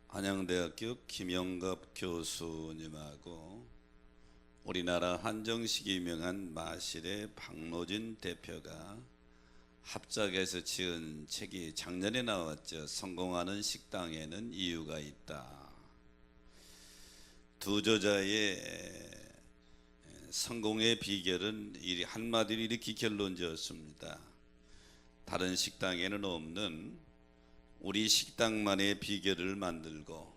한양대학교 김영갑 교수님하고 우리나라 한정식이 유명한 마실의 박노진 대표가 합작해서 지은 책이 작년에 나왔죠. 성공하는 식당에는 이유가 있다. 두 저자의 성공의 비결은 한마디로 이렇게 결론 지었습니다. 다른 식당에는 없는 우리 식당만의 비결을 만들고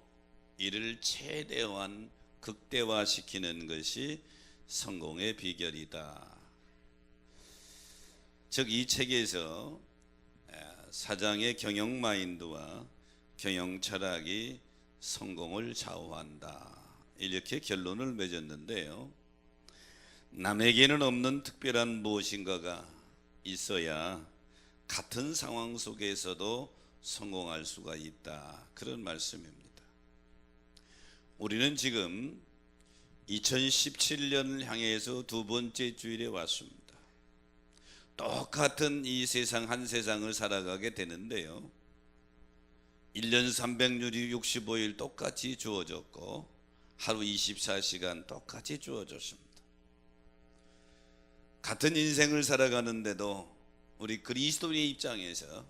이를 최대한 극대화시키는 것이 성공의 비결이다. 즉 이 책에서 사장의 경영 마인드와 경영 철학이 성공을 좌우한다, 이렇게 결론을 맺었는데요. 남에게는 없는 특별한 무엇인가가 있어야 같은 상황 속에서도 성공할 수가 있다, 그런 말씀입니다. 우리는 지금 2017년을 향해서 두 번째 주일에 왔습니다. 똑같은 이 세상 한 세상을 살아가게 되는데요, 1년 365일 똑같이 주어졌고 하루 24시간 똑같이 주어졌습니다. 같은 인생을 살아가는데도 우리 그리스도인의 입장에서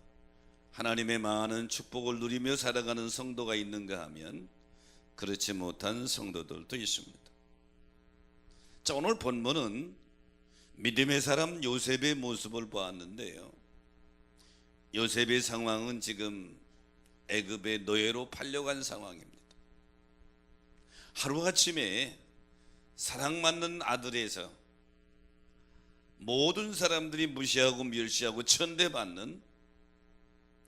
하나님의 많은 축복을 누리며 살아가는 성도가 있는가 하면 그렇지 못한 성도들도 있습니다. 자, 오늘 본문은 믿음의 사람 요셉의 모습을 보았는데요, 요셉의 상황은 지금 애굽의 노예로 팔려간 상황입니다. 하루아침에 사랑받는 아들에서 모든 사람들이 무시하고 멸시하고 천대받는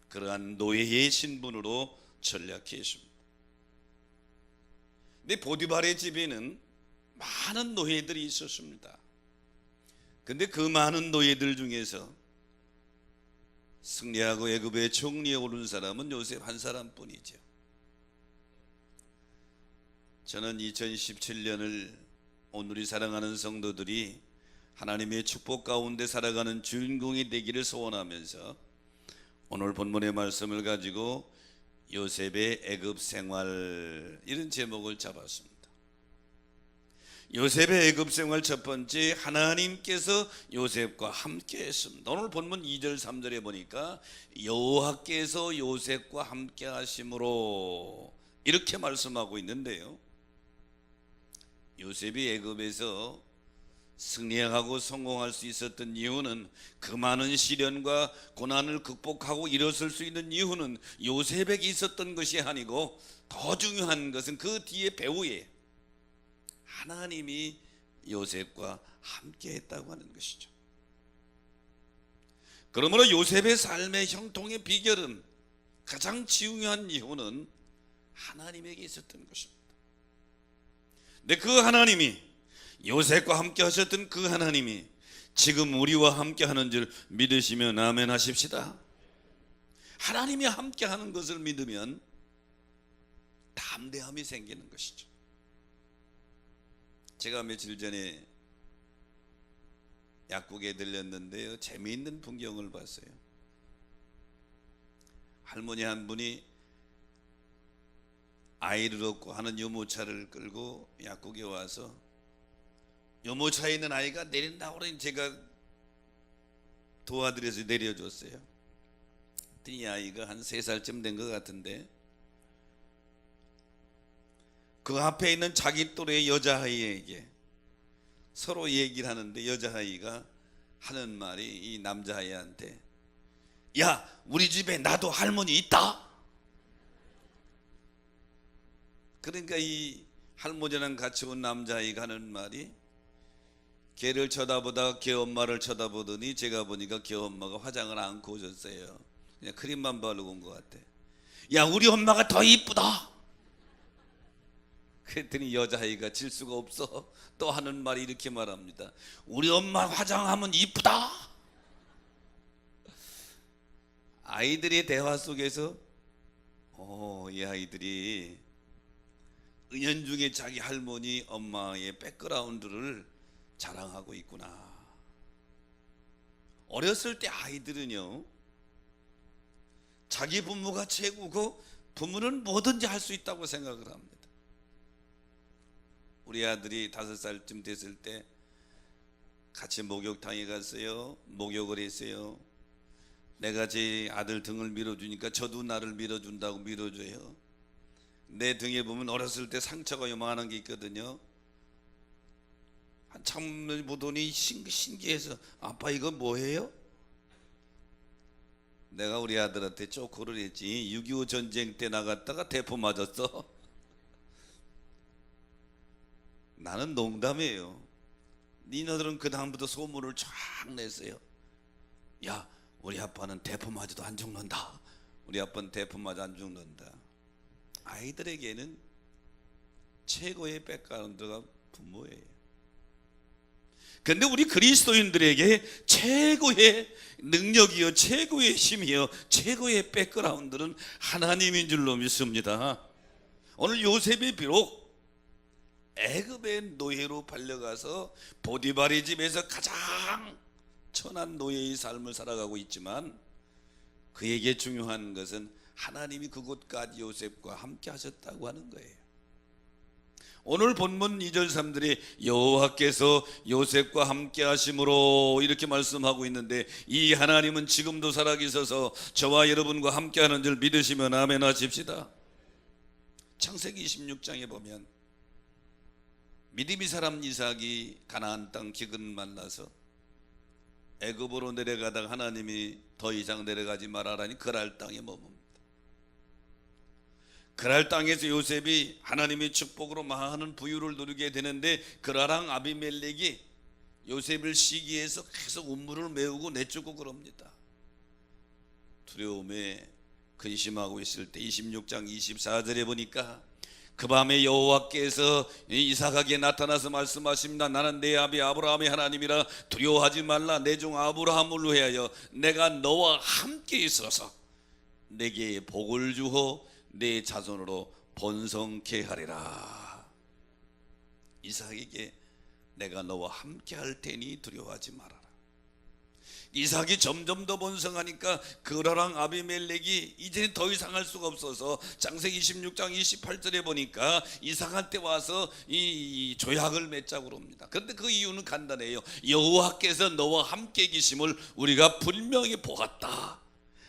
그러한 노예의 신분으로 전락했습니다. 근데 보디발의 집에는 많은 노예들이 있었습니다. 근데 그 많은 노예들 중에서 승리하고 애굽의 총리에 오른 사람은 요셉 한 사람뿐이죠. 저는 2017년을 오늘이 사랑하는 성도들이 하나님의 축복 가운데 살아가는 주인공이 되기를 소원하면서 오늘 본문의 말씀을 가지고 요셉의 애굽 생활, 이런 제목을 잡았습니다. 요셉의 애굽 생활 첫 번째, 하나님께서 요셉과 함께 했습니다. 오늘 본문 2절 3절에 보니까 여호와께서 요셉과 함께 하심으로, 이렇게 말씀하고 있는데요, 요셉이 애굽에서 승리하고 성공할 수 있었던 이유는, 그 많은 시련과 고난을 극복하고 일어설 수 있는 이유는 요셉에게 있었던 것이 아니고, 더 중요한 것은 그 뒤에 배후에 하나님이 요셉과 함께 했다고 하는 것이죠. 그러므로 요셉의 삶의 형통의 비결은, 가장 중요한 이유는 하나님에게 있었던 것입니다. 근데 그 하나님이, 요셉과 함께 하셨던 그 하나님이 지금 우리와 함께 하는 줄 믿으시면 아멘 하십시다. 하나님이 함께 하는 것을 믿으면 담대함이 생기는 것이죠. 제가 며칠 전에 약국에 들렸는데요, 재미있는 풍경을 봤어요. 할머니 한 분이 아이를 얻고 하는 유모차를 끌고 약국에 와서 유모차에 있는 아이가 내린다고 그러니 제가 도와드려서 내려줬어요. 이 아이가 한 3살쯤 된 것 같은데, 그 앞에 있는 자기 또래의 여자아이에게 서로 얘기를 하는데, 여자아이가 하는 말이 이 남자아이한테, 야, 우리 집에 나도 할머니 있다. 그러니까 이 할머니랑 같이 온 남자아이가 하는 말이, 걔를 쳐다보다가 걔 엄마를 쳐다보더니 제가 보니까 걔 엄마가 화장을 안 오셨어요. 그냥 크림만 바르고 온 것 같아. 야, 우리 엄마가 더 이쁘다. 그랬더니 여자아이가 질 수가 없어 또 하는 말이 이렇게 말합니다. 우리 엄마 화장하면 이쁘다. 아이들의 대화 속에서 이 아이들이 은연중에 자기 할머니 엄마의 백그라운드를 자랑하고 있구나. 어렸을 때 아이들은요, 자기 부모가 최고고 부모는 뭐든지 할 수 있다고 생각을 합니다. 우리 아들이 5살쯤 됐을 때 같이 목욕탕에 갔어요. 목욕을 했어요. 내가 제 아들 등을 밀어주니까 저도 나를 밀어준다고 밀어줘요. 내 등에 보면 어렸을 때 상처가 요만한 게 있거든요. 한참 보더니 신기해서 아빠 이거 뭐예요? 내가 우리 아들한테 쪼코를 했지. 6.25 전쟁 때 나갔다가 대포 맞았어. 나는 농담이에요. 니네들은 그 다음부터 소문을 쫙 냈어요. 야, 우리 아빠는 대포 맞아도 안 죽는다. 우리 아빠는 대포 맞아 안 죽는다. 아이들에게는 최고의 백그라운드가 부모예요. 근데 우리 그리스도인들에게 최고의 능력이요, 최고의 힘이요, 최고의 백그라운드는 하나님인 줄로 믿습니다. 오늘 요셉이 비록 애굽의 노예로 팔려가서 보디발의 집에서 가장 천한 노예의 삶을 살아가고 있지만 그에게 중요한 것은 하나님이 그곳까지 요셉과 함께 하셨다고 하는 거예요. 오늘 본문 2절 3절에 여호와께서 요셉과 함께 하심으로 이렇게 말씀하고 있는데, 이 하나님은 지금도 살아계셔서 저와 여러분과 함께 하는 줄 믿으시면 아멘 하십시다. 창세기 26장에 보면 믿음의 사람 이삭이 가나안 땅 기근 만나서 애굽으로 내려가다가 하나님이 더 이상 내려가지 말아라니 그랄 땅에 머뭅니다. 그랄 땅에서 요셉이 하나님의 축복으로 많은 부유를 누리게 되는데, 그라랑 아비멜렉이 요셉을 시기해서 계속 운물을 메우고 내쫓고 그럽니다. 두려움에 근심하고 있을 때 26장 24절에 보니까 그 밤에 여호와께서 이삭에게 나타나서 말씀하십니다. 나는 내 아비 아브라함의 하나님이라 두려워하지 말라. 내 종 아브라함을 위하여 내가 너와 함께 있어서 내게 복을 주어 내 자손으로 번성케 하리라. 이삭에게 내가 너와 함께 할 테니 두려워하지 말아라. 이삭이 점점 더 번성하니까 그라랑 아비멜렉이 이제는 더 이상 할 수가 없어서 창세기 26장 28절에 보니까 이삭한테 와서 이 조약을 맺자고 그럽니다. 그런데 그 이유는 간단해요. 여호와께서 너와 함께 계심을 우리가 분명히 보았다.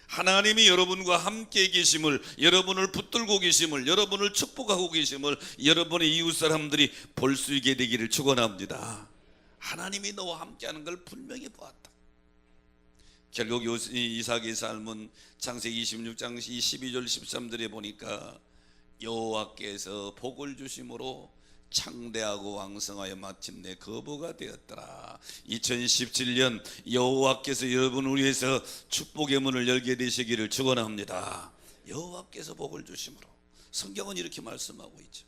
하나님이 여러분과 함께 계심을, 여러분을 붙들고 계심을, 여러분을 축복하고 계심을 여러분의 이웃 사람들이 볼 수 있게 되기를 축원합니다. 하나님이 너와 함께하는 걸 분명히 보았다. 결국 이삭의 삶은 창세기 26장 12절 13절에 보니까 여호와께서 복을 주심으로 창대하고 왕성하여 마침내 거부가 되었더라. 2017년 여호와께서 여러분을 위해서 축복의 문을 열게 되시기를 축원합니다. 여호와께서 복을 주심으로, 성경은 이렇게 말씀하고 있죠.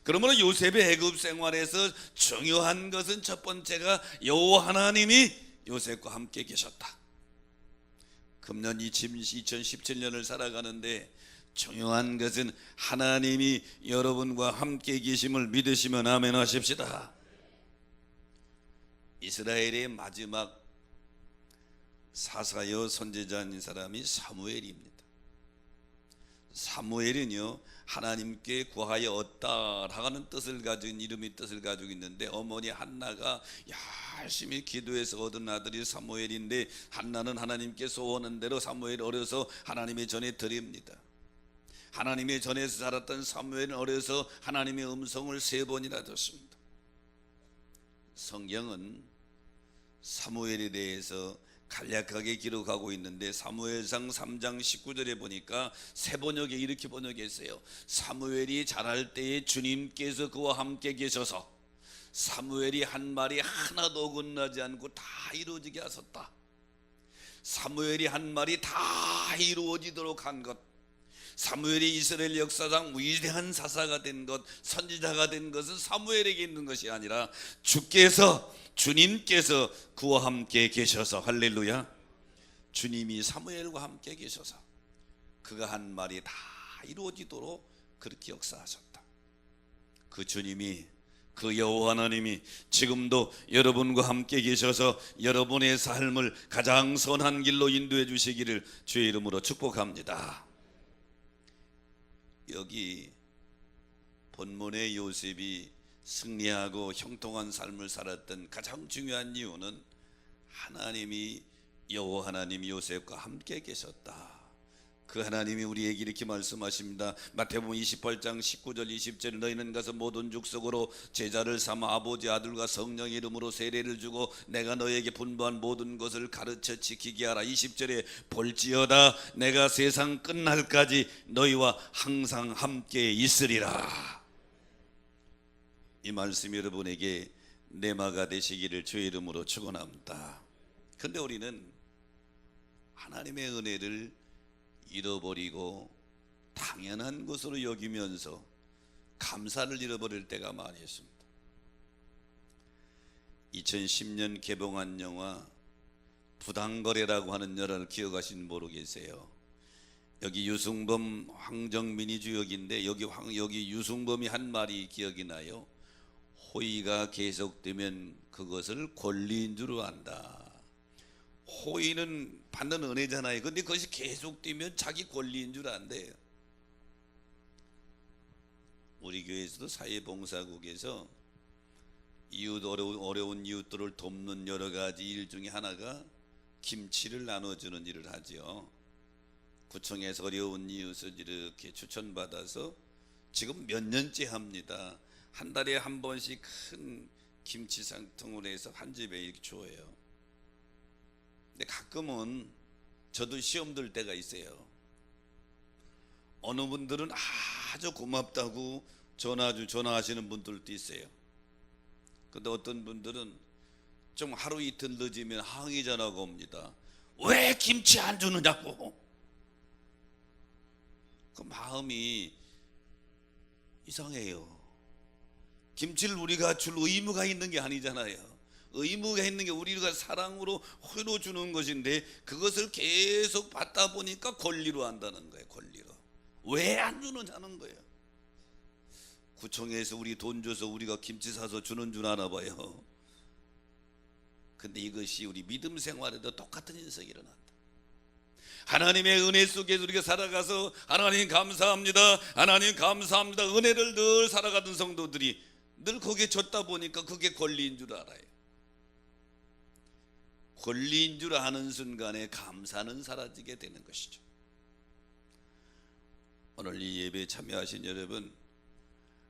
그러므로 요셉의 애굽 생활에서 중요한 것은 첫 번째가 여호와 하나님이 요셉과 함께 계셨다. 금년 2017년을 살아가는데 중요한 것은 하나님이 여러분과 함께 계심을 믿으시면 아멘 하십시다. 이스라엘의 마지막 사사여 선지자인 사람이 사무엘입니다. 사무엘은요, 하나님께 구하여 얻다라는 뜻을 가진, 이름의 뜻을 가지고 있는데, 어머니 한나가 열심히 기도해서 얻은 아들이 사무엘인데, 한나는 하나님께 소원한 대로 사무엘 어려서 하나님의 전에 드립니다. 하나님의 전에서 자랐던 사무엘은 어려서 하나님의 음성을 3번이나 듣습니다. 성경은 사무엘에 대해서 간략하게 기록하고 있는데, 사무엘상 3장 19절에 보니까 새 번역에 이렇게 번역했어요. 사무엘이 자랄 때에 주님께서 그와 함께 계셔서 사무엘이 한 말이 하나도 어긋나지 않고 다 이루어지게 하셨다. 사무엘이 한 말이 다 이루어지도록 한 것, 사무엘이 이스라엘 역사상 위대한 사사가 된 것, 선지자가 된 것은 사무엘에게 있는 것이 아니라 주님께서 그와 함께 계셔서, 할렐루야, 주님이 사무엘과 함께 계셔서 그가 한 말이 다 이루어지도록 그렇게 역사하셨다. 그 주님이, 그 여호와 하나님이 지금도 여러분과 함께 계셔서 여러분의 삶을 가장 선한 길로 인도해 주시기를 주의 이름으로 축복합니다. 여기 본문의 요셉이 승리하고 형통한 삶을 살았던 가장 중요한 이유는 하나님이 여호와 하나님이 요셉과 함께 계셨다. 그 하나님이 우리에게 이렇게 말씀하십니다. 마태복음 28장 19절 20절에 너희는 가서 모든 족속으로 제자를 삼아 아버지 아들과 성령의 이름으로 세례를 주고 내가 너희에게 분부한 모든 것을 가르쳐 지키게 하라. 20절에 볼지어다 내가 세상 끝날까지 너희와 항상 함께 있으리라. 이 말씀이 여러분에게 내마가 되시기를 주의 이름으로 축원합니다. 그런데 우리는 하나님의 은혜를 잃어버리고 당연한 것으로 여기면서 감사를 잃어버릴 때가 많이 있습니다. 2010년 개봉한 영화 부당거래라고 하는 영화를 기억하시는 모르 계세요? 여기 유승범, 황정민이 주역인데 여기 유승범이 한 말이 기억이 나요. 호의가 계속되면 그것을 권리인 줄 안다. 호의는 받는 은혜잖아요. 근데 그것이 계속되면 자기 권리인 줄 안대요. 우리 교회에서도 사회봉사국에서 어려운 이웃들을 돕는 여러 가지 일 중에 하나가 김치를 나눠주는 일을 하죠. 구청에서 어려운 이웃을 이렇게 추천받아서 지금 몇 년째 합니다. 한 달에 한 번씩 큰 김치 상통을 해서 한 집에 이렇게 줘요. 근데 가끔은 저도 시험 들 때가 있어요. 어느 분들은 아주 고맙다고 전화하시는 분들도 있어요. 근데 어떤 분들은 좀 하루 이틀 늦으면 항의 전화가 옵니다. 왜 김치 안 주느냐고. 그 마음이 이상해요. 김치를 우리가 줄 의무가 있는 게 아니잖아요. 의무가 있는 게 우리가 사랑으로 호의로 주는 것인데 그것을 계속 받다 보니까 권리로 한다는 거예요. 권리로. 왜 안 주느냐는 거예요. 구청에서 우리 돈 줘서 우리가 김치 사서 주는 줄 아나 봐요. 근데 이것이 우리 믿음 생활에도 똑같은 현상이 일어난다. 하나님의 은혜 속에서 우리가 살아가서 하나님 감사합니다, 하나님 감사합니다 은혜를 늘 살아가던 성도들이 늘 거기에 줬다 보니까 그게 권리인 줄 알아요. 권리인 줄 아는 순간에 감사는 사라지게 되는 것이죠. 오늘 이 예배에 참여하신 여러분,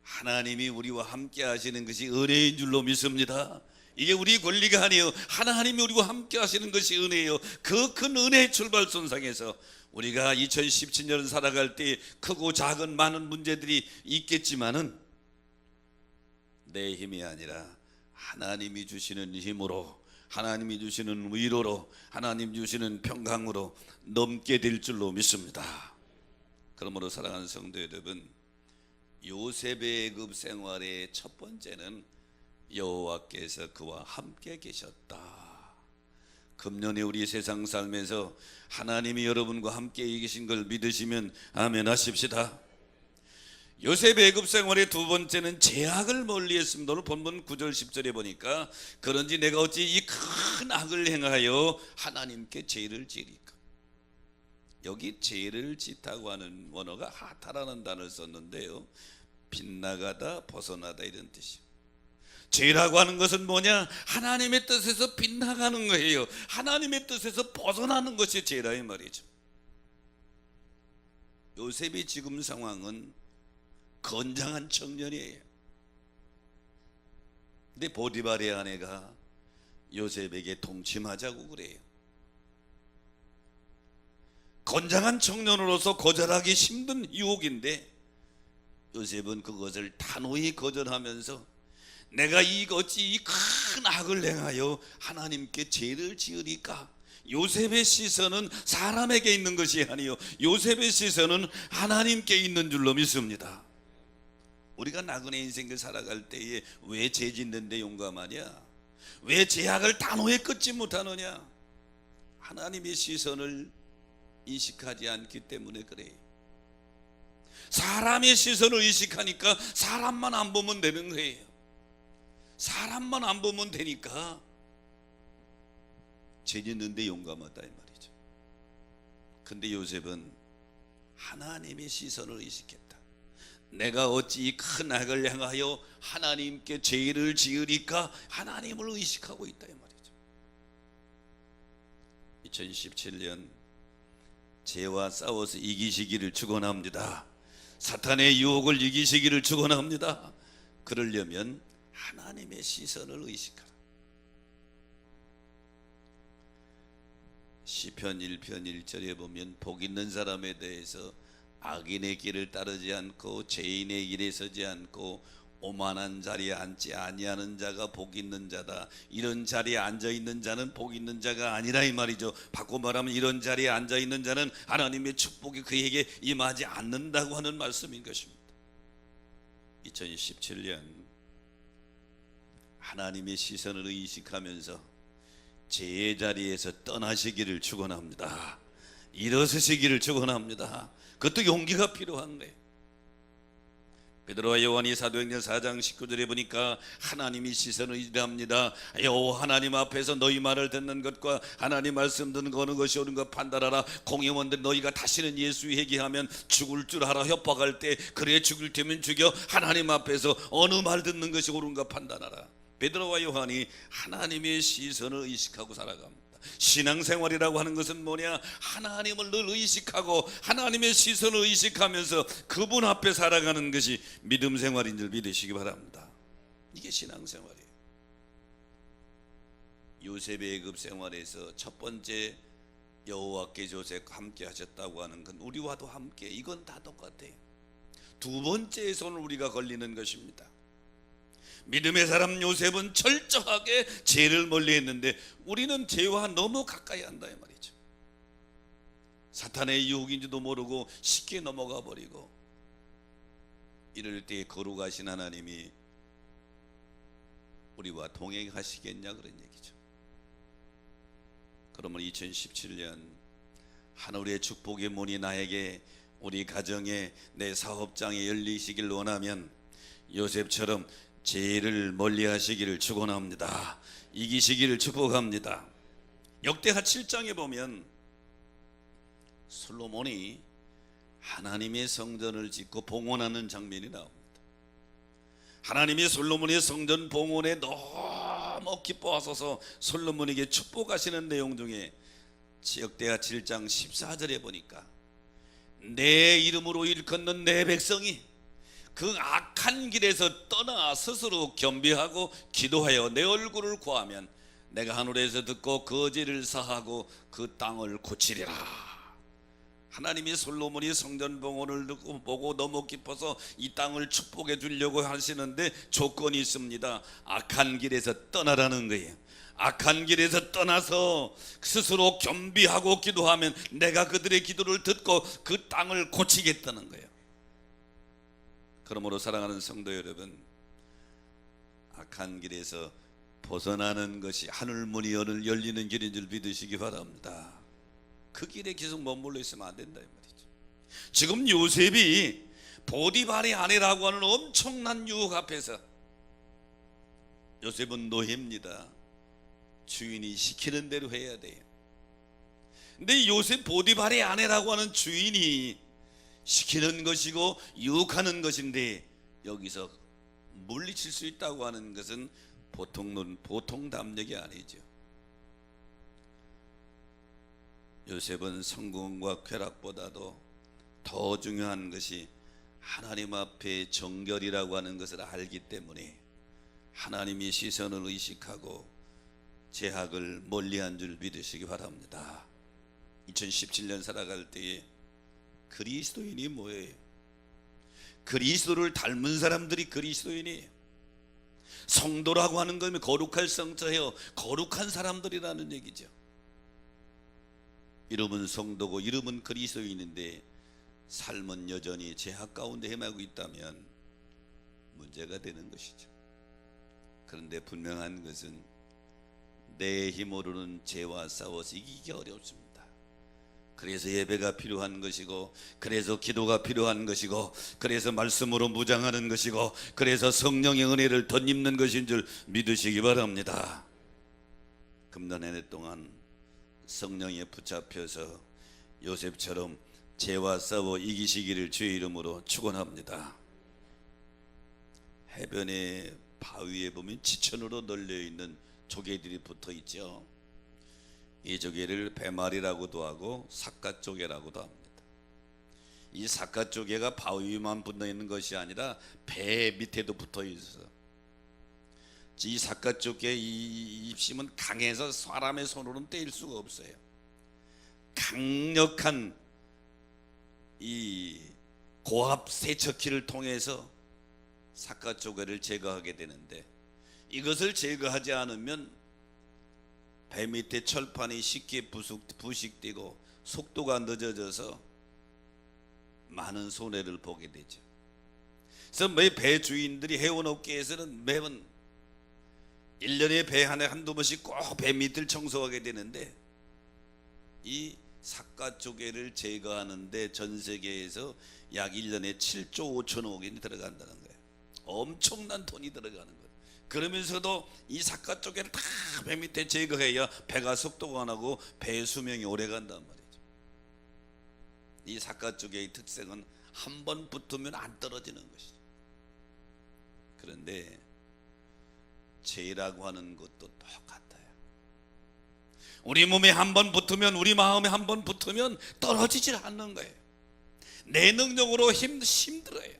하나님이 우리와 함께 하시는 것이 은혜인 줄로 믿습니다. 이게 우리 권리가 아니에요. 하나님이 우리와 함께 하시는 것이 은혜예요. 그 큰 은혜의 출발선상에서 우리가 2017년을 살아갈 때 크고 작은 많은 문제들이 있겠지만은 내 힘이 아니라 하나님이 주시는 힘으로, 하나님이 주시는 위로로, 하나님 주시는 평강으로 넘게 될 줄로 믿습니다. 그러므로 사랑하는 성도 여러분, 요셉의 애굽 생활의 첫 번째는 여호와께서 그와 함께 계셨다. 금년에 우리 세상 삶에서 하나님이 여러분과 함께 계신 걸 믿으시면 아멘 하십시다. 요셉의 애굽 생활의 두 번째는 제약을 멀리했습니다. 오늘 본문 9절 10절에 보니까 그런지 내가 어찌 이 큰 악을 행하여 하나님께 죄를 지으리까. 여기 죄를 짓다고 하는 원어가 하타라는 단어를 썼는데요, 빗나가다 벗어나다 이런 뜻이에요. 죄라고 하는 것은 뭐냐? 하나님의 뜻에서 빗나가는 거예요. 하나님의 뜻에서 벗어나는 것이 죄라 이 말이죠. 요셉의 지금 상황은 건장한 청년이에요. 근데 보디발의 아내가 요셉에게 동침하자고 그래요. 건장한 청년으로서 거절하기 힘든 유혹인데 요셉은 그것을 단호히 거절하면서 내가 어찌 이 큰 악을 행하여 하나님께 죄를 지으리까. 요셉의 시선은 사람에게 있는 것이 아니요, 요셉의 시선은 하나님께 있는 줄로 믿습니다. 우리가 나그네 인생을 살아갈 때에 왜 죄 짓는데 용감하냐? 왜 죄악을 단호히 끊지 못하느냐? 하나님의 시선을 인식하지 않기 때문에 그래요. 사람의 시선을 인식하니까 사람만 안 보면 되는 거예요. 사람만 안 보면 되니까 죄 짓는데 용감하다 이 말이죠. 근데 요셉은 하나님의 시선을 인식했다. 내가 어찌 이 큰 악을 행하여 하나님께 죄를 지으리까 하나님을 의식하고 있다 이 말이죠. 2017년 죄와 싸워서 이기시기를 축원합니다. 사탄의 유혹을 이기시기를 축원합니다. 그러려면 하나님의 시선을 의식하라. 시편 1편 1절에 보면 복 있는 사람에 대해서 악인의 길을 따르지 않고 죄인의 길에 서지 않고 오만한 자리에 앉지 아니하는 자가 복 있는 자다. 이런 자리에 앉아 있는 자는 복 있는 자가 아니라 이 말이죠. 바꿔 말하면 이런 자리에 앉아 있는 자는 하나님의 축복이 그에게 임하지 않는다고 하는 말씀인 것입니다. 2017년 하나님의 시선을 의식하면서 죄의 자리에서 떠나시기를 축원합니다. 일어서시기를 축원합니다. 그것도 용기가 필요한 거예요. 베드로와 요한이 사도행전 4장 19절에 보니까 하나님이 시선을 의지합니다. 여호와 하나님 앞에서 너희 말을 듣는 것과 하나님 말씀 듣는 거 어느 것이 옳은 것 판단하라. 공회원들 너희가 다시는 예수 회개하면 죽을 줄 알아. 협박할 때 그래 죽을 테면 죽여. 하나님 앞에서 어느 말 듣는 것이 옳은 것 판단하라. 베드로와 요한이 하나님의 시선을 의식하고 살아갑니다. 신앙생활이라고 하는 것은 뭐냐? 하나님을 늘 의식하고 하나님의 시선을 의식하면서 그분 앞에 살아가는 것이 믿음생활인 줄 믿으시기 바랍니다. 이게 신앙생활이에요. 요셉의 애굽 생활에서 첫 번째 여호와께 조셉 함께 하셨다고 하는 건 우리와도 함께, 이건 다 똑같아요. 두 번째에 손을 우리가 걸리는 것입니다. 믿음의 사람 요셉은 철저하게 죄를 멀리했는데 우리는 죄와 너무 가까이 한다 이 말이죠. 사탄의 유혹인지도 모르고 쉽게 넘어가 버리고, 이럴 때 거룩하신 하나님이 우리와 동행하시겠냐 그런 얘기죠. 그러면 2017년 하늘의 축복의 문이 나에게, 우리 가정에, 내 사업장에 열리시길 원하면 요셉처럼 죄를 멀리하시기를 축원합니다. 이기시기를 축복합니다. 역대하 7장에 보면 솔로몬이 하나님의 성전을 짓고 봉헌하는 장면이 나옵니다. 하나님이 솔로몬의 성전 봉헌에 너무 기뻐하셔서 솔로몬에게 축복하시는 내용 중에 역대하 7장 14절에 보니까 내 이름으로 일컫는 내 백성이 그 악한 길에서 떠나 스스로 겸비하고 기도하여 내 얼굴을 구하면 내가 하늘에서 듣고 그 죄를 사하고 그 땅을 고치리라. 하나님이 솔로몬이 성전 봉헌을 듣고 보고 너무 기뻐서 이 땅을 축복해 주려고 하시는데 조건이 있습니다. 악한 길에서 떠나라는 거예요. 악한 길에서 떠나서 스스로 겸비하고 기도하면 내가 그들의 기도를 듣고 그 땅을 고치겠다는 거예요. 그러므로 사랑하는 성도 여러분, 악한 길에서 벗어나는 것이 하늘문이 열리는 길인 줄 믿으시기 바랍니다. 그 길에 계속 머물러 있으면 안 된다 이 말이죠. 지금 요셉이 보디발의 아내라고 하는 엄청난 유혹 앞에서, 요셉은 노예입니다. 주인이 시키는 대로 해야 돼요. 근데 요셉 보디발의 아내라고 하는 주인이 시키는 것이고 유혹하는 것인데 여기서 물리칠 수 있다고 하는 것은 보통 담력이 아니죠. 요셉은 성공과 쾌락보다도 더 중요한 것이 하나님 앞에 정결이라고 하는 것을 알기 때문에 하나님의 시선을 의식하고 죄악을 멀리한 줄 믿으시기 바랍니다. 2017년 살아갈 때에 그리스도인이 뭐예요? 그리스도를 닮은 사람들이 그리스도인이에요. 성도라고 하는 것은 거룩할 성자예요. 거룩한 사람들이라는 얘기죠. 이름은 성도고 이름은 그리스도인인데 삶은 여전히 죄악 가운데 헤매고 있다면 문제가 되는 것이죠. 그런데 분명한 것은 내 힘으로는 죄와 싸워서 이기기 어렵습니다. 그래서 예배가 필요한 것이고, 그래서 기도가 필요한 것이고, 그래서 말씀으로 무장하는 것이고, 그래서 성령의 은혜를 덧입는 것인 줄 믿으시기 바랍니다. 금년 한 해 동안 성령에 붙잡혀서 요셉처럼 죄와 싸워 이기시기를 주의 이름으로 축원합니다. 해변의 바위에 보면 지천으로 널려 있는 조개들이 붙어 있죠. 이 조개를 배말이라고도 하고 삿갓조개라고도 합니다. 이 삿갓조개가 바위만 붙어 있는 것이 아니라 배 밑에도 붙어 있어서 이 삿갓조개 이 입심은 강해서 사람의 손으로는 떼일 수가 없어요. 강력한 이 고압 세척기를 통해서 삿갓조개를 제거하게 되는데, 이것을 제거하지 않으면 배 밑에 철판이 쉽게 부식되고 속도가 늦어져서 많은 손해를 보게 되죠. 그래서 매 배 주인들이 해운업계에서는 매번 1년에 배 한두 번씩 꼭 배 밑을 청소하게 되는데, 이 삿갓조개를 제거하는데 전 세계에서 약 1년에 7조 5천억 원이 들어간다는 거예요. 엄청난 돈이 들어가는 거예요. 그러면서도 이 삿갓조개를 다 배 밑에 제거해야 배가 속도가 나고 배의 수명이 오래 간단 말이죠. 이 삿갓조개의 특성은 한 번 붙으면 안 떨어지는 것이죠. 그런데 죄라고 하는 것도 똑같아요. 우리 몸에 한 번 붙으면, 우리 마음에 한 번 붙으면 떨어지질 않는 거예요. 내 능력으로 힘들어요.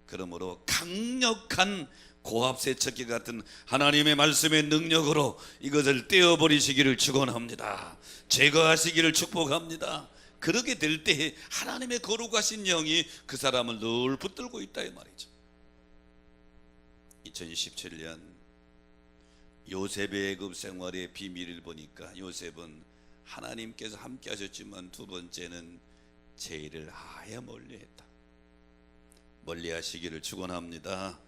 그러므로 강력한 고압세척기 같은 하나님의 말씀의 능력으로 이것을 떼어버리시기를 축원합니다. 제거하시기를 축복합니다. 그렇게 될 때 하나님의 거룩하신 영이 그 사람을 늘 붙들고 있다 이 말이죠. 2017년 요셉의 애굽 생활의 비밀을 보니까 요셉은 하나님께서 함께 하셨지만 두 번째는 죄를 아예 멀리했다. 멀리하시기를 축원합니다.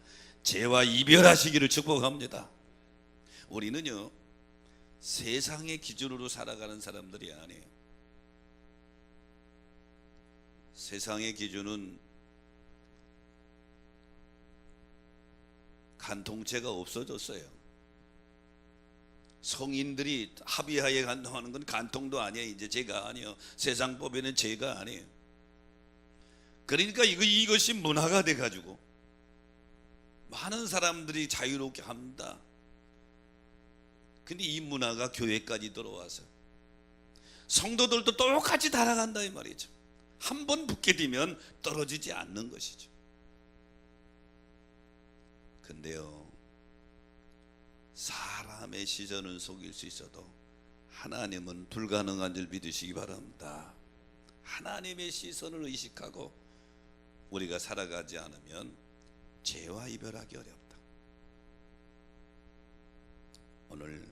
죄와 이별하시기를 축복합니다. 우리는요, 세상의 기준으로 살아가는 사람들이 아니에요. 세상의 기준은 간통죄가 없어졌어요. 성인들이 합의하에 간통하는 건 간통도 아니에요. 이제 죄가 아니에요. 세상법에는 죄가 아니에요. 그러니까 이것이 문화가 돼가지고 많은 사람들이 자유롭게 합니다. 근데 이 문화가 교회까지 들어와서 성도들도 똑같이 달아간다 이 말이죠. 한 번 붙게 되면 떨어지지 않는 것이죠. 근데요, 사람의 시선은 속일 수 있어도 하나님은 불가능한 줄 믿으시기 바랍니다. 하나님의 시선을 의식하고 우리가 살아가지 않으면 죄와 이별하기 어렵다. 오늘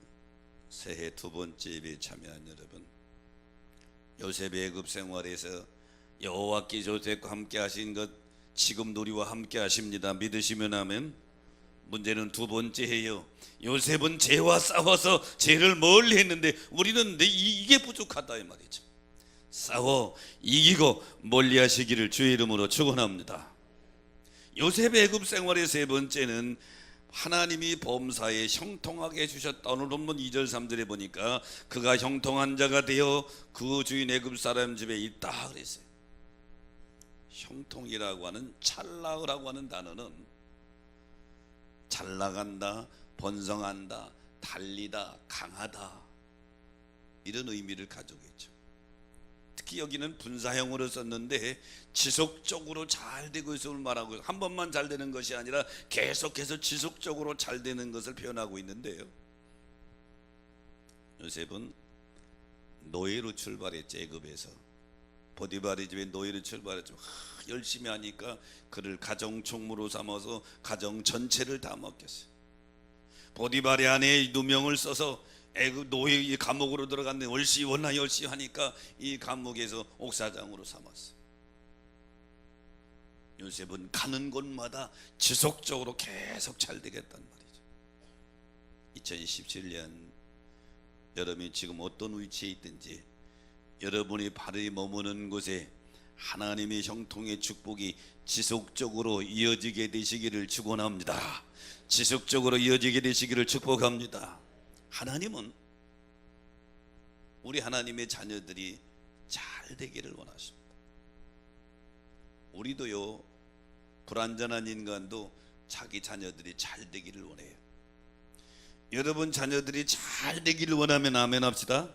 새해 두 번째 예배에 참여한 여러분, 요셉의 애굽 생활에서 여호와께 요셉과 함께 하신 것 지금도 우리와 함께 하십니다. 믿으시면 아멘. 문제는 두 번째예요. 요셉은 죄와 싸워서 죄를 멀리 했는데 우리는 이게 부족하다 이 말이죠. 싸워 이기고 멀리 하시기를 주의 이름으로 축원합니다. 요셉의 애굽 생활의 세 번째는 하나님이 범사에 형통하게 해주셨다. 오늘 본문 2절 3절에 보니까 그가 형통한 자가 되어 그 주인 애굽 사람 집에 있다 그랬어요. 형통이라고 하는 찰나라고 하는 단어는 잘 나간다, 번성한다, 달리다, 강하다 이런 의미를 가지고 있죠. 특히 여기는 분사형으로 썼는데 지속적으로 잘 되고 있음을 말하고 한 번만 잘 되는 것이 아니라 계속해서 지속적으로 잘 되는 것을 표현하고 있는데요. 요셉은 노예로 출발했죠. 애굽에서 보디바리 집에 노예로 출발했죠. 열심히 하니까 그를 가정 총무로 삼아서 가정 전체를 다 맡겼어요. 보디바리 안에 누명을 써서 애굽 노예 감옥으로 들어갔는데 열심히 하니까 이 감옥에서 옥사장으로 삼았어요. 요셉은 가는 곳마다 지속적으로 계속 잘 되겠단 말이죠. 2017년 여러분이 지금 어떤 위치에 있든지 여러분이 발이 머무는 곳에 하나님의 형통의 축복이 지속적으로 이어지게 되시기를 축원합니다. 지속적으로 이어지게 되시기를 축복합니다. 하나님은 우리 하나님의 자녀들이 잘 되기를 원하십니다. 우리도요, 불완전한 인간도 자기 자녀들이 잘 되기를 원해요. 여러분 자녀들이 잘 되기를 원하면 아멘 합시다.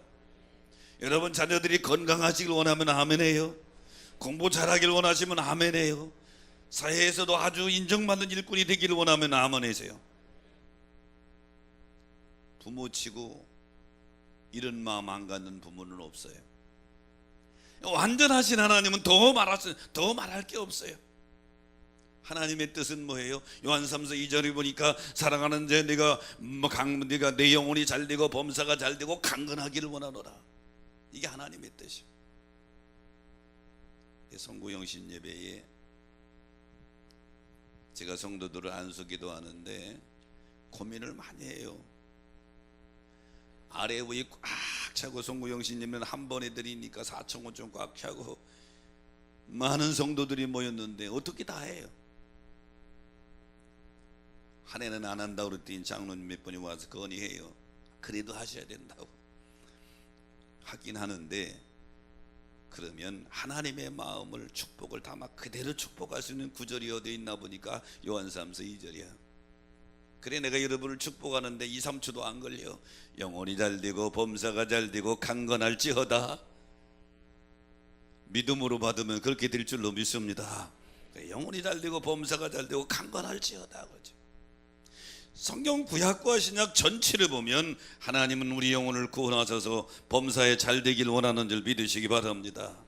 여러분 자녀들이 건강하시길 원하면 아멘 해요. 공부 잘하길 원하시면 아멘 해요. 사회에서도 아주 인정받는 일꾼이 되기를 원하면 아멘 하세요. 부모치고 이런 마음 안 갖는 부모는 없어요. 완전하신 하나님은 더 말할 게 없어요. 하나님의 뜻은 뭐예요? 요한 3서 2절에 보니까 사랑하는 자 네가 내 영혼이 잘 되고 범사가 잘 되고 강건하기를 원하노라. 이게 하나님의 뜻이에요. 성구영신 예배에 제가 성도들을 안수기도 하는데 고민을 많이 해요. 아래 위에 꽉 차고 성구영신 예배는 한 번에 드리니까 4천 5천 꽉 차고 많은 성도들이 모였는데 어떻게 다 해요? 한 해는 안 한다고 그랬더니 장로님 몇 분이 와서 건의해요. 그래도 하셔야 된다고 하긴 하는데, 그러면 하나님의 마음을 축복을 담아 그대로 축복할 수 있는 구절이 어디 있나 보니까 요한 3서 2절이야. 그래 내가 여러분을 축복하는데 2, 3초도 안 걸려. 영혼이 잘 되고 범사가 잘 되고 강건할지어다. 믿음으로 받으면 그렇게 될 줄로 믿습니다. 영혼이 잘 되고 범사가 잘 되고 강건할지어다 그러죠. 성경 구약과 신약 전체를 보면 하나님은 우리 영혼을 구원하셔서 범사에 잘 되길 원하는 줄 믿으시기 바랍니다.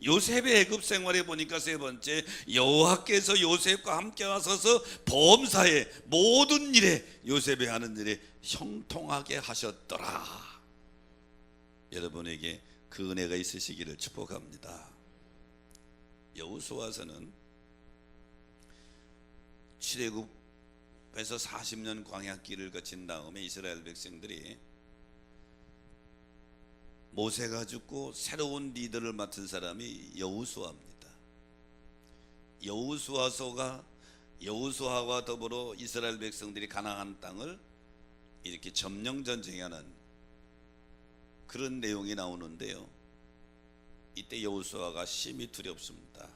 요셉의 애굽 생활에 보니까 세 번째, 여호와께서 요셉과 함께 하셔서 범사의 모든 일에 요셉이 하는 일에 형통하게 하셨더라. 여러분에게 그 은혜가 있으시기를 축복합니다. 여호수아서는 출애굽에서 40년 광야길을 거친 다음에 이스라엘 백성들이 모세가 죽고 새로운 리더를 맡은 사람이 여호수아입니다. 여호수아와 더불어 이스라엘 백성들이 가나안 땅을 이렇게 점령전쟁하는 그런 내용이 나오는데요, 이때 여호수아가 심히 두렵습니다.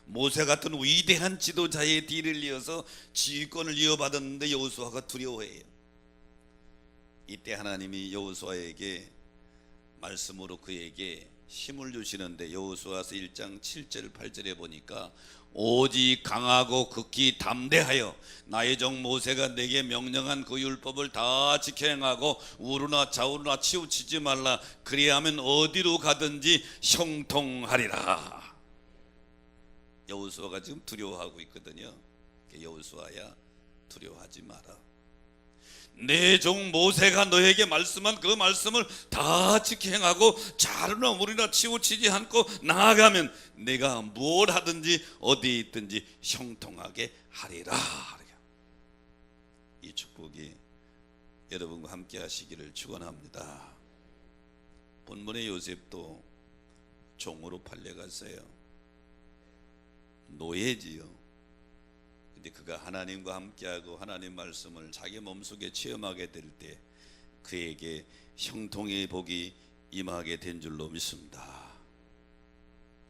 모세 같은 위대한 지도자의 뒤를 이어서 지휘권을 이어받았는데 여호수아가 두려워해요. 이때 하나님이 여호수아에게 말씀으로 그에게 힘을 주시는데, 여호수아서 1장 7절 8절에 보니까 오직 강하고 극히 담대하여 나의 종 모세가 내게 명령한 그 율법을 다 지켜 행하고 우르나 좌우나 치우치지 말라. 그리하면 어디로 가든지 형통하리라. 여호수아가 지금 두려워하고 있거든요. 여호수아야, 두려워하지 마라. 내 종 모세가 너에게 말씀한 그 말씀을 다 지켜 행하고 자루나 물이나 치우치지 않고 나아가면 내가 뭘 하든지 어디에 있든지 형통하게 하리라. 이 축복이 여러분과 함께 하시기를 축원합니다. 본문의 요셉도 종으로 팔려갔어요. 노예지요. 근데 그가 하나님과 함께하고 하나님 말씀을 자기 몸속에 체험하게 될 때 그에게 형통의 복이 임하게 된 줄로 믿습니다.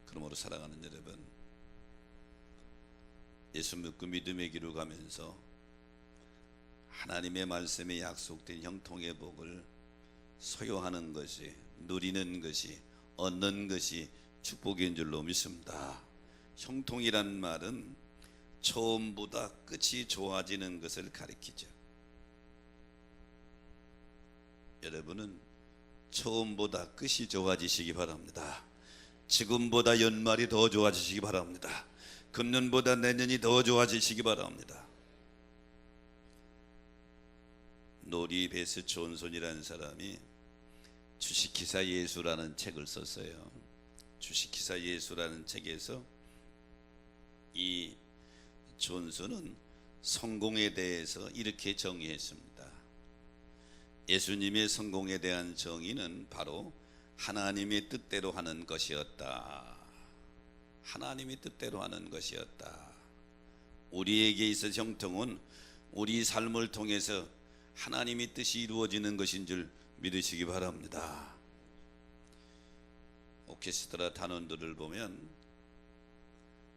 그러므로 사랑하는 여러분, 예수 믿고 믿음의 길을 가면서 하나님의 말씀에 약속된 형통의 복을 소유하는 것이, 누리는 것이, 얻는 것이 축복인 줄로 믿습니다. 형통이란 말은 처음보다 끝이 좋아지는 것을 가리키죠. 여러분은 처음보다 끝이 좋아지시기 바랍니다. 지금보다 연말이 더 좋아지시기 바랍니다. 금년보다 내년이 더 좋아지시기 바랍니다. 노리 베스 존슨이라는 사람이 주식기사 예수라는 책을 썼어요. 주식기사 예수라는 책에서 이 존슨은 성공에 대해서 이렇게 정의했습니다. 예수님의 성공에 대한 정의는 바로 하나님의 뜻대로 하는 것이었다. 하나님의 뜻대로 하는 것이었다. 우리에게 있어 형통은 우리 삶을 통해서 하나님의 뜻이 이루어지는 것인 줄 믿으시기 바랍니다. 오케스트라 단원들을 보면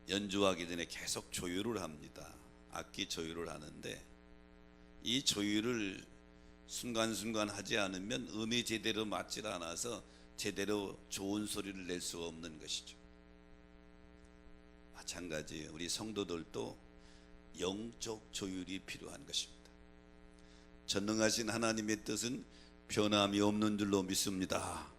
연주하기 전에 계속 조율을 합니다. 악기 조율을 하는데 이 조율을 순간순간 하지 않으면 음이 제대로 맞질 않아서 제대로 좋은 소리를 낼 수 없는 것이죠. 마찬가지 우리 성도들도 영적 조율이 필요한 것입니다. 전능하신 하나님의 뜻은 변함이 없는 줄로 믿습니다.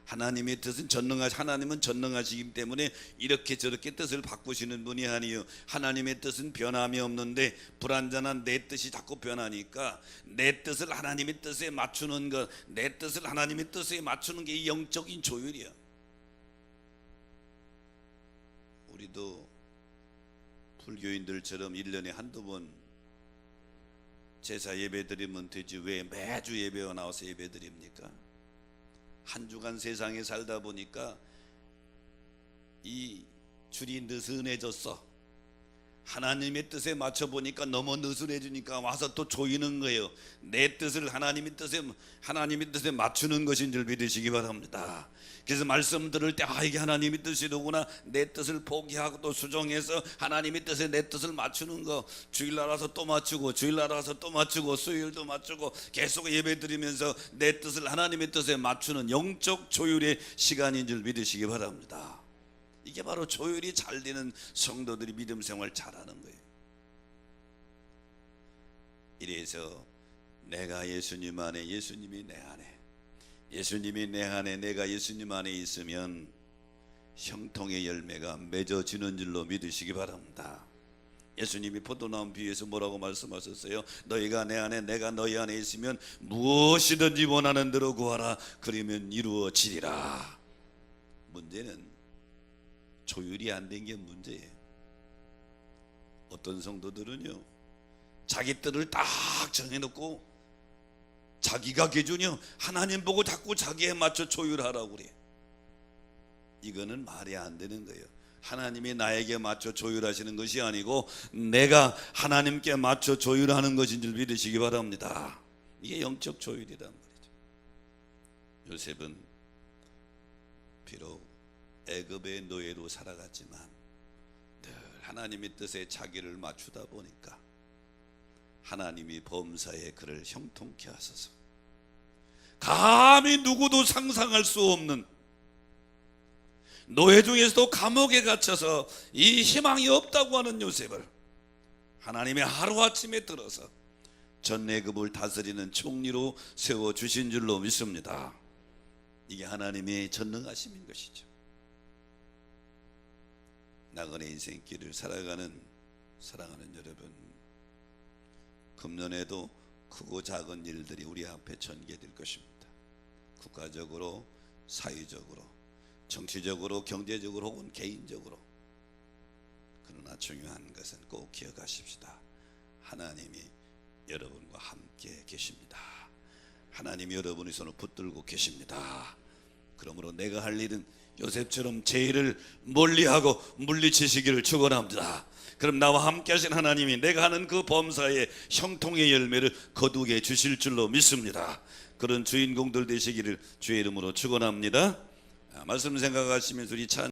하나님의 뜻은 하나님은 전능하시기 때문에 이렇게 저렇게 뜻을 바꾸시는 분이 아니요, 하나님의 뜻은 변함이 없는데 불완전한 내 뜻이 자꾸 변하니까 내 뜻을 하나님의 뜻에 맞추는 것, 내 뜻을 하나님의 뜻에 맞추는 게 이 영적인 조율이야. 우리도 불교인들처럼 1년에 한두 번 제사 예배 드리면 되지 왜 매주 예배가 나와서 예배 드립니까? 한 주간 세상에 살다 보니까 이 줄이 느슨해졌어. 하나님의 뜻에 맞춰 보니까 너무 느슨해지니까 와서 또 조이는 거예요. 내 뜻을 하나님의 뜻에 맞추는 것인 줄 믿으시기 바랍니다. 그래서 말씀 들을 때 이게 하나님의 뜻이로구나, 내 뜻을 포기하고 또 수정해서 하나님의 뜻에 내 뜻을 맞추는 거, 주일날 와서 또 맞추고 주일날 와서 또 맞추고 수요일도 맞추고 계속 예배 드리면서 내 뜻을 하나님의 뜻에 맞추는 영적 조율의 시간인 줄 믿으시기 바랍니다. 이게 바로 조율이 잘 되는 성도들이 믿음 생활 잘하는 거예요. 이래서 내가 예수님 안에, 예수님이 내 안에, 예수님이 내 안에, 내가 예수님 안에 있으면 형통의 열매가 맺어지는 줄로 믿으시기 바랍니다. 예수님이 포도나무 비유에서 뭐라고 말씀하셨어요? 너희가 내 안에, 내가 너희 안에 있으면 무엇이든지 원하는 대로 구하라, 그러면 이루어지리라. 문제는 조율이 안 된 게 문제예요. 어떤 성도들은요, 자기 뜻을 딱 정해놓고 자기가 기준이요, 하나님 보고 자꾸 자기에 맞춰 조율하라고 그래. 이거는 말이 안 되는 거예요. 하나님이 나에게 맞춰 조율하시는 것이 아니고 내가 하나님께 맞춰 조율하는 것인 줄 믿으시기 바랍니다. 이게 영적 조율이란 말이죠. 요셉은 비록 애굽의 노예로 살아갔지만 늘 하나님의 뜻에 자기를 맞추다 보니까 하나님이 범사에 그를 형통케 하소서. 감히 누구도 상상할 수 없는 노예 중에서도 감옥에 갇혀서 이 희망이 없다고 하는 요셉을 하나님이 하루아침에 들어서 전 애굽을 다스리는 총리로 세워주신 줄로 믿습니다. 이게 하나님의 전능하심인 것이죠. 나그네 인생길을 살아가는 사랑하는 여러분, 금년에도 크고 작은 일들이 우리 앞에 전개될 것입니다. 국가적으로, 사회적으로, 정치적으로, 경제적으로 혹은 개인적으로. 그러나 중요한 것은 꼭 기억하십시다. 하나님이 여러분과 함께 계십니다. 하나님이 여러분의 손을 붙들고 계십니다. 그러므로 내가 할 일은 요셉처럼 죄를 멀리하고 물리치시기를 축원합니다. 그럼 나와 함께 하신 하나님이 내가 하는 그 범사에 형통의 열매를 거두게 주실 줄로 믿습니다. 그런 주인공들 되시기를 주의 이름으로 축원합니다. 말씀 생각하시면서 우리 찬